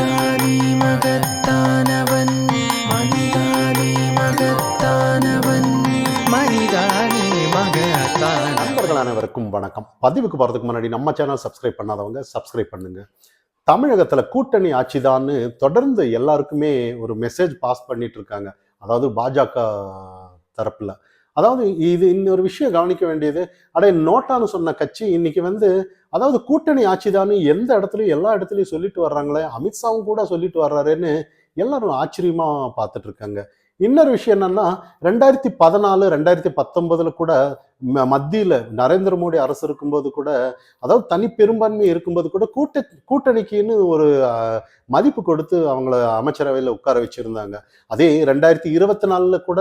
மனிதானே மகத்தானவன், மனிதானே மகத்தானவன், மனிதானே மகத்தான. நண்பர்கள் அனைவருக்கும் வணக்கம். பதிவுக்கு போறதுக்கு முன்னாடி நம்ம சேனல் சப்ஸ்கிரைப் பண்ணாதவங்க சப்ஸ்கிரைப் பண்ணுங்க. தமிழகத்துல கூட்டணி ஆட்சிதான்னு தொடர்ந்து எல்லாருக்குமே ஒரு மெசேஜ் பாஸ் பண்ணிட்டு இருக்காங்க. அதாவது பாஜக தரப்புல. அதாவது இது இன்னொரு விஷயம் கவனிக்க வேண்டியது, நோட்டான்னு சொன்ன கட்சி இன்னைக்கு அதாவது கூட்டணி ஆட்சிதான்னு எந்த இடத்துலயும் எல்லா இடத்துலயும் சொல்லிட்டு வர்றாங்களே, அமித்ஷாவும் கூட சொல்லிட்டு வர்றாருன்னு எல்லாரும் ஆச்சரியமா பார்த்துட்டு இருக்காங்க. இன்னொரு விஷயம் என்னன்னா, 2014 2019 கூட மத்தியில நரேந்திர மோடி அரசு இருக்கும்போது கூட, அதாவது தனி பெரும்பான்மை இருக்கும்போது கூட கூட்டணிக்குன்னு ஒரு மதிப்பு கொடுத்து அவங்கள அமைச்சரவையில உட்கார வச்சிருந்தாங்க. அதே 2024 கூட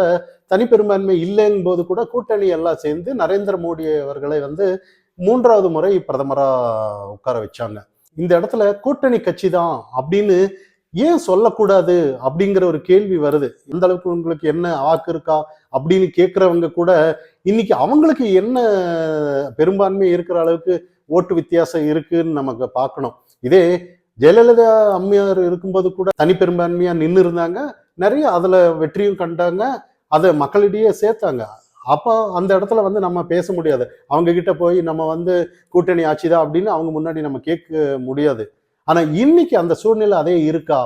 தனி பெரும்பான்மை இல்லைங்கும் போது கூட கூட்டணி எல்லாம் சேர்ந்து நரேந்திர மோடி அவர்களை 3வது முறை பிரதமரா உட்கார வச்சாங்க. இந்த இடத்துல கூட்டணி கட்சி தான் அப்படின்னு ஏன் சொல்லக்கூடாது அப்படிங்கிற ஒரு கேள்வி வருது. எந்த அளவுக்கு உங்களுக்கு என்ன வாக்கு இருக்கா அப்படின்னு கேட்கிறவங்க கூட இன்னைக்கு அவங்களுக்கு என்ன பெரும்பான்மை இருக்கிற அளவுக்கு ஓட்டு வித்தியாசம் இருக்குன்னு நமக்கு பார்க்கணும். இதே ஜெயலலிதா அம்மையார் இருக்கும்போது கூட தனி பெரும்பான்மையா நின்று இருந்தாங்க, நிறைய அதுல வெற்றியும் கண்டாங்க, அதை மக்களிடையே சேர்த்தாங்க. அப்போ அந்த இடத்துல நம்ம பேச முடியாது. அவங்க கிட்ட போய் நம்ம கூட்டணி ஆட்சிதான் அப்படின்னு அவங்க முன்னாடி நம்ம கேட்க முடியாது. ஆனா இன்னைக்கு அந்த சூழ்நிலை அதே இருக்கா?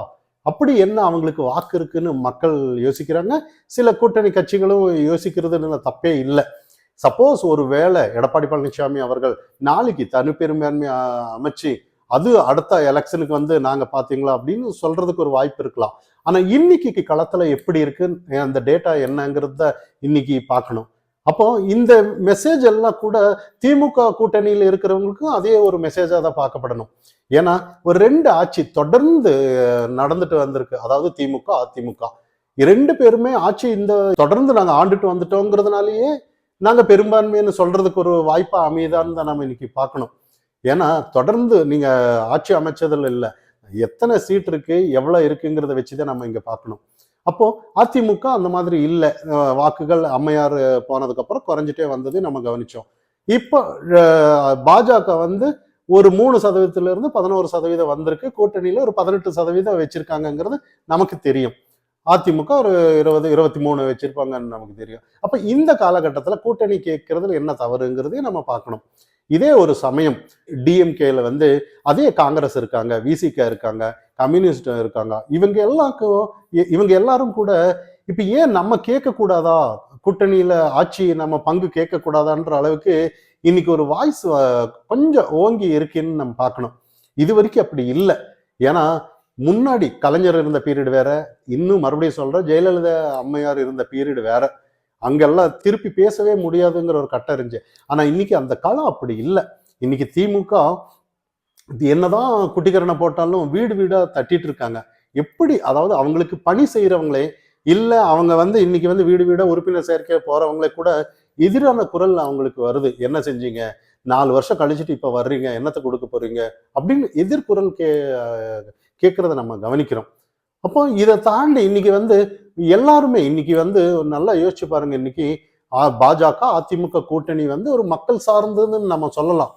அப்படி என்ன அவங்களுக்கு வாக்கு இருக்குன்னு மக்கள் யோசிக்கிறாங்க. சில கூட்டணி கட்சிகளும் யோசிக்கிறதுல தப்பே இல்லை. சப்போஸ் ஒரு வேளை எடப்பாடி பழனிசாமி அவர்கள் நாளைக்கு தனிப்பெரும்பான்மை அமைச்சு அது அடுத்த எலெக்ஷனுக்கு நாங்க பாத்தீங்களா அப்படின்னு சொல்றதுக்கு ஒரு வாய்ப்பு இருக்கலாம். ஆனா இன்னைக்கு களத்துல எப்படி இருக்கு, அந்த டேட்டா என்னங்கிறத இன்னைக்கு பார்க்கணும். அப்போ இந்த மெசேஜ் எல்லாம் கூட திமுக கூட்டணியில் இருக்கிறவங்களுக்கும் அதே ஒரு மெசேஜா தான் பார்க்கப்படணும். ஏன்னா ஒரு 2 ஆட்சி தொடர்ந்து நடந்துட்டு வந்திருக்கு. அதாவது திமுக அதிமுக 2 பேருமே ஆட்சி தொடர்ந்து நாங்க ஆண்டுட்டு வந்துட்டோங்கிறதுனாலயே நாங்க பெரும்பான்மைன்னு சொல்றதுக்கு ஒரு வாய்ப்பா அமையுதான்னு தான் நம்ம இன்னைக்கு பார்க்கணும். ஏன்னா தொடர்ந்து நீங்க ஆட்சி அமைச்சதில் இல்லை, எத்தனை சீட் இருக்கு எவ்வளவு இருக்குங்கிறத வச்சுதான் நம்ம இங்க பார்க்கணும். அப்போ அதிமுக அந்த மாதிரி இல்லை, வாக்குகள் அம்மையார் போனதுக்கு அப்புறம் குறைஞ்சிட்டே வந்தது நம்ம கவனிச்சோம். இப்போ பாஜக ஒரு 3% 11% வந்திருக்கு, கூட்டணியில ஒரு 18% வச்சிருக்காங்கிறது நமக்கு தெரியும். அதிமுக ஒரு 20-23 வச்சிருப்பாங்கன்னு நமக்கு தெரியும். அப்ப இந்த காலகட்டத்துல கூட்டணி கேட்கறதுல என்ன தவறுங்கிறதையும் நம்ம பார்க்கணும். இதே ஒரு சமயம் டிஎம்கேல அதே காங்கிரஸ் இருக்காங்க, விசிக இருக்காங்க, கம்யூனிஸ்ட் இருக்காங்க. இவங்க எல்லாரும் கூட இப்ப ஏன் நம்ம கேட்க கூடாதா, கூட்டணியில ஆட்சி நம்ம பங்கு கேட்க கூடாதான்ற அளவுக்கு இன்னைக்கு ஒரு வாய்ஸ் கொஞ்சம் ஓங்கி இருக்குன்னு நம்ம பார்க்கணும். இது வரைக்கும் அப்படி இல்லை. ஏன்னா முன்னாடி கலைஞர் இருந்த பீரியட் வேற, இன்னும் மறுபடியும் சொல்றேன் ஜெயலலிதா அம்மையார் இருந்த பீரியட் வேற. அங்கெல்லாம் திருப்பி பேசவே முடியாதுங்கிற ஒரு கட்டம் இருந்துச்சு. ஆனா இன்னைக்கு அந்த காலம் அப்படி இல்லை. இன்னைக்கு திமுக என்னதான் குட்டிக்கரணை போட்டாலும் வீடு வீடா தட்டிட்டு இருக்காங்க. எப்படி, அதாவது அவங்களுக்கு பணி செய்யறவங்களே இல்ல, அவங்க இன்னைக்கு வீடு வீடா உறுப்பினர் சேர்க்கை போறவங்களே கூட எதிரான குரல் அவங்களுக்கு வருது. என்ன செஞ்சீங்க, 4 வருஷம் கழிச்சுட்டு இப்ப வர்றீங்க, என்னத்தை கொடுக்க போறீங்க அப்படின்னு எதிர்குரல் கேட்கறத நம்ம கவனிக்கிறோம். அப்போ இதை தாண்டி இன்னைக்கு எல்லாருமே இன்னைக்கு நல்லா யோசிச்சு பாருங்க. இன்னைக்கு பாஜக அதிமுக கூட்டணி ஒரு மக்கள் சார்ந்ததுன்னு நம்ம சொல்லலாம்.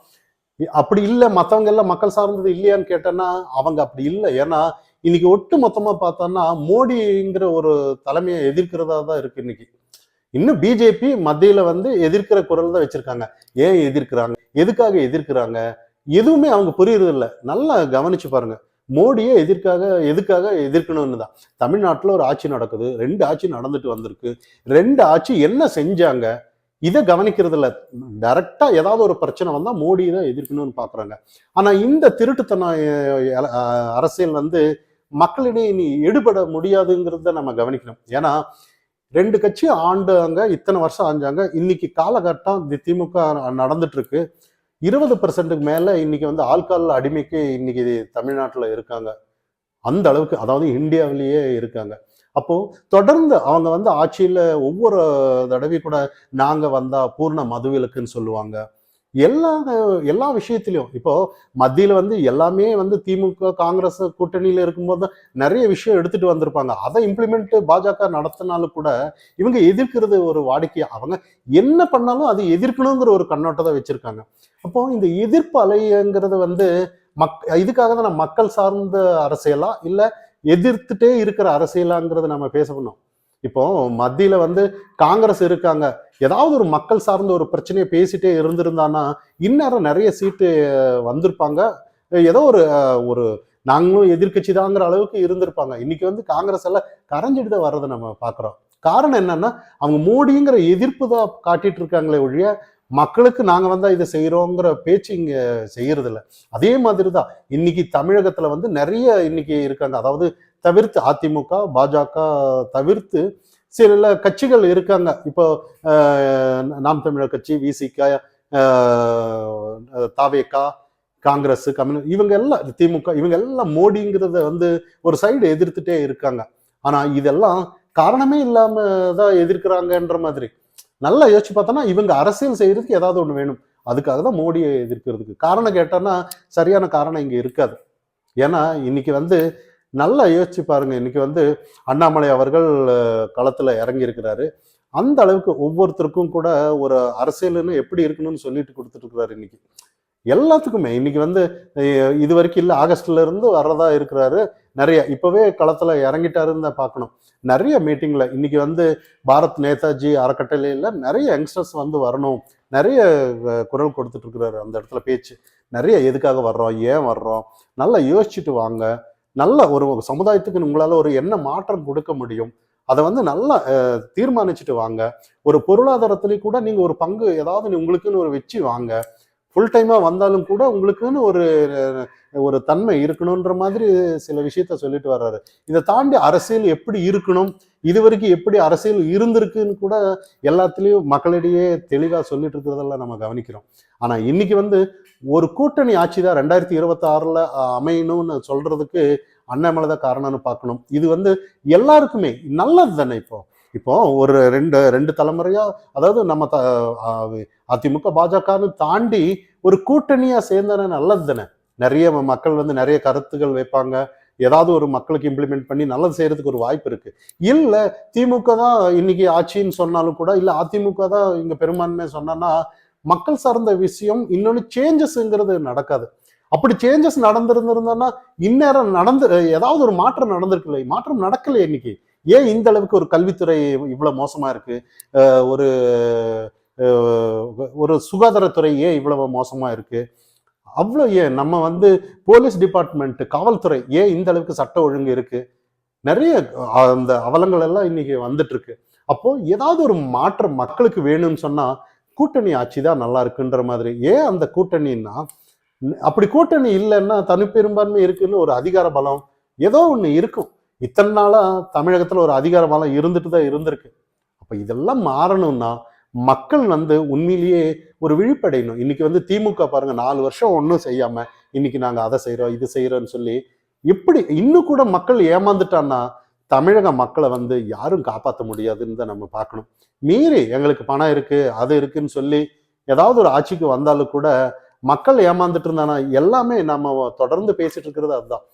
அப்படி இல்லை, மற்றவங்க எல்லாம் மக்கள் சார்ந்தது இல்லையான்னு கேட்டோன்னா அவங்க அப்படி இல்லை. ஏன்னா இன்னைக்கு ஒட்டு மொத்தமா பார்த்தோம்னா மோடிங்கிற ஒரு தலைமையை எதிர்க்கிறதா தான் இருக்கு. இன்னைக்கு இன்னும் பிஜேபி மத்தியில எதிர்க்கிற குரல் தான் வச்சிருக்காங்க. ஏன் எதிர்க்கிறாங்க, எதுக்காக எதிர்க்கிறாங்க, எதுவுமே அவங்க புரியுறது இல்லை. நல்லா கவனிச்சு பாருங்க. மோடியே எதுக்காக எதிர்க்கணும்னு தான். தமிழ்நாட்டில் ஒரு ஆட்சி நடக்குது, 2 ஆட்சி நடந்துட்டு வந்திருக்கு. 2 ஆட்சி என்ன செஞ்சாங்க இதை கவனிக்கிறது இல்லை. டைரக்டா ஏதாவது ஒரு பிரச்சனை வந்தா மோடி தான் எதிர்க்கணும்னு பாக்குறாங்க. ஆனா இந்த திருட்டுத்தன அரசியல் மக்களிடையே இனி எடுபட முடியாதுங்கிறத நம்ம கவனிக்கணும். ஏன்னா 2 கட்சி ஆண்டாங்க, இத்தனை வருஷம் ஆஞ்சாங்க. இன்னைக்கு காலகட்டம் திமுக நடந்துட்டு இருக்கு. 20% மேல இன்னைக்கு ஆல்கஹால் அடிமைக்கு இன்னைக்கு தமிழ்நாட்டுல இருக்காங்க. அந்த அளவுக்கு, அதாவது இந்தியாவிலேயே இருக்காங்க. அப்போ தொடர்ந்து அவங்க ஆட்சியில ஒவ்வொரு தடவை கூட நாங்க வந்தா பூர்ண மதுவிலக்குன்னு சொல்லுவாங்க. எல்லா விஷயத்திலையும் இப்போ மத்தியில எல்லாமே திமுக காங்கிரஸ் கூட்டணியில இருக்கும்போது நிறைய விஷயம் எடுத்துட்டு வந்திருப்பாங்க. அதை இம்ப்ளிமெண்ட் பாஜக நடத்தினாலும் கூட இவங்க எதிர்க்கிறது ஒரு வாடிக்கையா, அவங்க என்ன பண்ணாலும் அது எதிர்க்கணுங்கிற ஒரு கண்ணோட்டத்தை வச்சிருக்காங்க. அப்போ இந்த எதிர்ப்பு அலைங்கிறது இதுக்காக தான் நம்ம மக்கள் சார்ந்த அரசியலா இல்ல எதிர்த்துட்டே இருக்கிற அரசியலாங்கிறத நம்ம பேசணும். இப்போ மத்தியில வந்து காங்கிரஸ் இருக்காங்க, ஏதாவது ஒரு மக்கள் சார்ந்த ஒரு பிரச்சனையை பேசிட்டே இருந்திருந்தானா இந்நேரம் நிறைய சீட்டு வந்திருப்பாங்க. ஏதோ ஒரு ஒரு நாங்களும் எதிர்கட்சி தாங்கிற அளவுக்கு இருந்திருப்பாங்க. இன்னைக்கு வந்து காங்கிரஸ் எல்லாம் கரைஞ்சிட்டு தான் வர்றதை நம்ம பாக்குறோம். காரணம் என்னன்னா அவங்க மோடிங்கிற எதிர்ப்பு தான் காட்டிட்டு இருக்காங்களே ஒழிய மக்களுக்கு நாங்க வந்தா இதை செய்யறோங்கிற பேச்சு இங்க செய்யறது இல்லை. அதே மாதிரிதான் இன்னைக்கு தமிழகத்துல வந்து நிறைய இன்னைக்கு இருக்காங்க. அதாவது தவிர்த்து அதிமுக பாஜக தவிர்த்து சில கட்சிகள் இருக்காங்க. இப்போ நாம் தமிழர் கட்சி, விசிக, தாவேகா, காங்கிரஸ், கம்யூனிஸ்ட், இவங்க எல்லாம் திமுக, இவங்க எல்லாம் மோடிங்கிறத வந்து ஒரு சைடு எதிர்த்துட்டே இருக்காங்க. ஆனா இதெல்லாம் காரணமே இல்லாம தான் எதிர்க்கிறாங்கன்ற மாதிரி. நல்லா யோசிச்சு பார்த்தோன்னா இவங்க அரசியல் செய்யறதுக்கு ஏதாவது ஒண்ணு வேணும். அதுக்காக தான் மோடியை எதிர்க்கிறதுக்கு காரணம் கேட்டோன்னா சரியான காரணம் இங்க இருக்காது. ஏன்னா இன்னைக்கு வந்து நல்லா யோசிச்சு பாருங்க. இன்னைக்கு வந்து அண்ணாமலை அவர்கள் களத்துல இறங்கி இருக்கிறாரு. அந்த அளவுக்கு ஒவ்வொருத்தருக்கும் கூட ஒரு அரசியல்னு எப்படி இருக்கணும்னு சொல்லிட்டு கொடுத்துட்டு இருக்கிறாரு. இன்னைக்கு எல்லாத்துக்குமே இன்னைக்கு வந்து இது வரைக்கும் இல்லை, ஆகஸ்ட்ல இருந்து வர்றதா இருக்கிறாரு. நிறைய இப்பவே களத்துல இறங்கிட்டாருன்னு தான் பார்க்கணும். நிறைய மீட்டிங்ல இன்னைக்கு வந்து பாரத் நேதாஜி அறக்கட்டளையில நிறைய யங்ஸ்டர்ஸ் வந்து வரணும், நிறைய குரல் கொடுத்துட்டு இருக்கிறாரு. அந்த இடத்துல பேச்சு நிறைய எதுக்காக வர்றோம், ஏன் வர்றோம், நல்லா யோசிச்சுட்டு வாங்க. நல்ல ஒரு சமுதாயத்துக்கு உங்களால ஒரு என்ன மாற்றம் கொடுக்க முடியும் அதை வந்து நல்லா தீர்மானிச்சுட்டு வாங்க. ஒரு பொருளாதாரத்திலேயே கூட நீங்க ஒரு பங்கு ஏதாவது உங்களுக்குன்னு ஒரு வச்சு வாங்க. ஃபுல் டைமா வந்தாலும் கூட உங்களுக்குன்னு ஒரு ஒரு தன்மை இருக்கணும்ன்ற மாதிரி சில விஷயத்த சொல்லிட்டு வர்றாரு. இதை தாண்டி அரசியல் எப்படி இருக்கணும், இது வரைக்கும் எப்படி அரசியல் இருந்திருக்குன்னு கூட எல்லாத்துலேயும் மக்களிடையே தெளிவாக சொல்லிட்டு இருக்கிறதெல்லாம் நம்ம கவனிக்கிறோம். ஆனால் இன்னைக்கு வந்து ஒரு கூட்டணி ஆட்சி தான் 2026 அமையணும்னு சொல்றதுக்கு அண்ணாமலை தான் காரணம்னு பார்க்கணும். இது வந்து எல்லாருக்குமே நல்லது தானே. இப்போ ஒரு ரெண்டு தலைமுறையா, அதாவது நம்ம அதிமுக பாஜகன்னு தாண்டி ஒரு கூட்டணியா சேர்ந்தானே நல்லது தானே. நிறைய மக்கள் வந்து நிறைய கருத்துக்கள் வைப்பாங்க, ஏதாவது ஒரு மக்களுக்கு இம்ப்ளிமெண்ட் பண்ணி நல்லது செய்யறதுக்கு ஒரு வாய்ப்பு இருக்கு. இல்ல திமுக தான் இன்னைக்கு ஆட்சின்னு சொன்னாலும் கூட, இல்ல அதிமுக தான் இங்க பெரும்பான்மை சொன்னா மக்கள் சார்ந்த விஷயம் இன்னொன்னு சேஞ்சஸ்ங்கிறது நடக்காது. அப்படி சேஞ்சஸ் நடந்திருந்தா இந்நேரம் ஏதாவது ஒரு மாற்றம் நடந்திருக்கல. மாற்றம் நடக்கல. இன்னைக்கு ஏன் இந்த அளவுக்கு ஒரு கல்வித்துறை இவ்வளவு மோசமா இருக்கு, ஒரு ஒரு சுகாதாரத்துறை ஏன் இவ்வளவு மோசமா இருக்கு, அவ்வளோ ஏன் நம்ம வந்து போலீஸ் டிபார்ட்மெண்ட், காவல்துறை ஏன் இந்த அளவுக்கு சட்ட ஒழுங்கு இருக்கு, நிறைய அந்த அவலங்கள் எல்லாம் இன்னைக்கு வந்துட்டு இருக்கு. அப்போ ஏதாவது ஒரு மாற்றம் மக்களுக்கு வேணும்னு சொன்னா கூட்டணி ஆட்சி தான் நல்லா இருக்குன்ற மாதிரி. ஏன் அந்த கூட்டணின்னா, அப்படி கூட்டணி இல்லைன்னா தனிப்பெரும்பான்மை இருக்குன்னு ஒரு அதிகார பலம் ஏதோ ஒண்ணு இருக்கும். இத்தனை நாளா தமிழகத்துல ஒரு அதிகார பலம் இருந்துட்டு தான் இருந்திருக்கு. அப்ப இதெல்லாம் மாறணும்னா மக்கள் வந்து உண்மையிலேயே ஒரு விழிப்படையணும். இன்னைக்கு வந்து திமுக பாருங்க 4 வருஷம் ஒன்றும் செய்யாம இன்னைக்கு நாங்க அதை செய்யறோம் இது செய்யறோம்னு சொல்லி எப்படி இன்னும் கூட மக்கள் ஏமாந்துட்டான்னா தமிழக மக்களை வந்து யாரும் காப்பாற்ற முடியாதுன்னு தான் நம்ம பார்க்கணும். மீறி எங்களுக்கு பணம் இருக்கு அது இருக்குன்னு சொல்லி ஏதாவது ஒரு ஆட்சிக்கு வந்தாலும் கூட மக்கள் ஏமாந்துட்டு இருந்தானா எல்லாமே நம்ம தொடர்ந்து பேசிட்டு இருக்கிறது அதுதான்.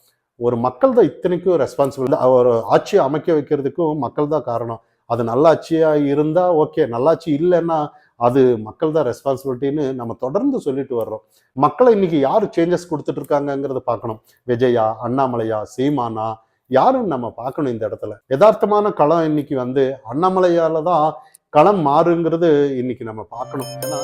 ஒரு மக்கள் தான் இத்தனைக்கும் ரெஸ்பான்சிபிள். ஒரு ஆட்சியை அமைக்க வைக்கிறதுக்கும் மக்கள் தான் காரணம். அது நல்லாட்சியா இருந்தா ஓகே, நல்லாட்சி இல்லைன்னா அது மக்கள் தான் ரெஸ்பான்சிபிலிட்டின்னு நம்ம தொடர்ந்து சொல்லிட்டு வர்றோம். மக்களை இன்னைக்கு யாரு சேஞ்சஸ் கொடுத்துட்டு இருக்காங்கிறத பார்க்கணும். விஜயா, அண்ணாமலையா, சீமானா, யாருன்னு நம்ம பார்க்கணும். இந்த இடத்துல யதார்த்தமான களம் இன்னைக்கு வந்து அண்ணாமலையால தான் களம் மாறுங்கிறது இன்னைக்கு நம்ம பார்க்கணும். ஏன்னா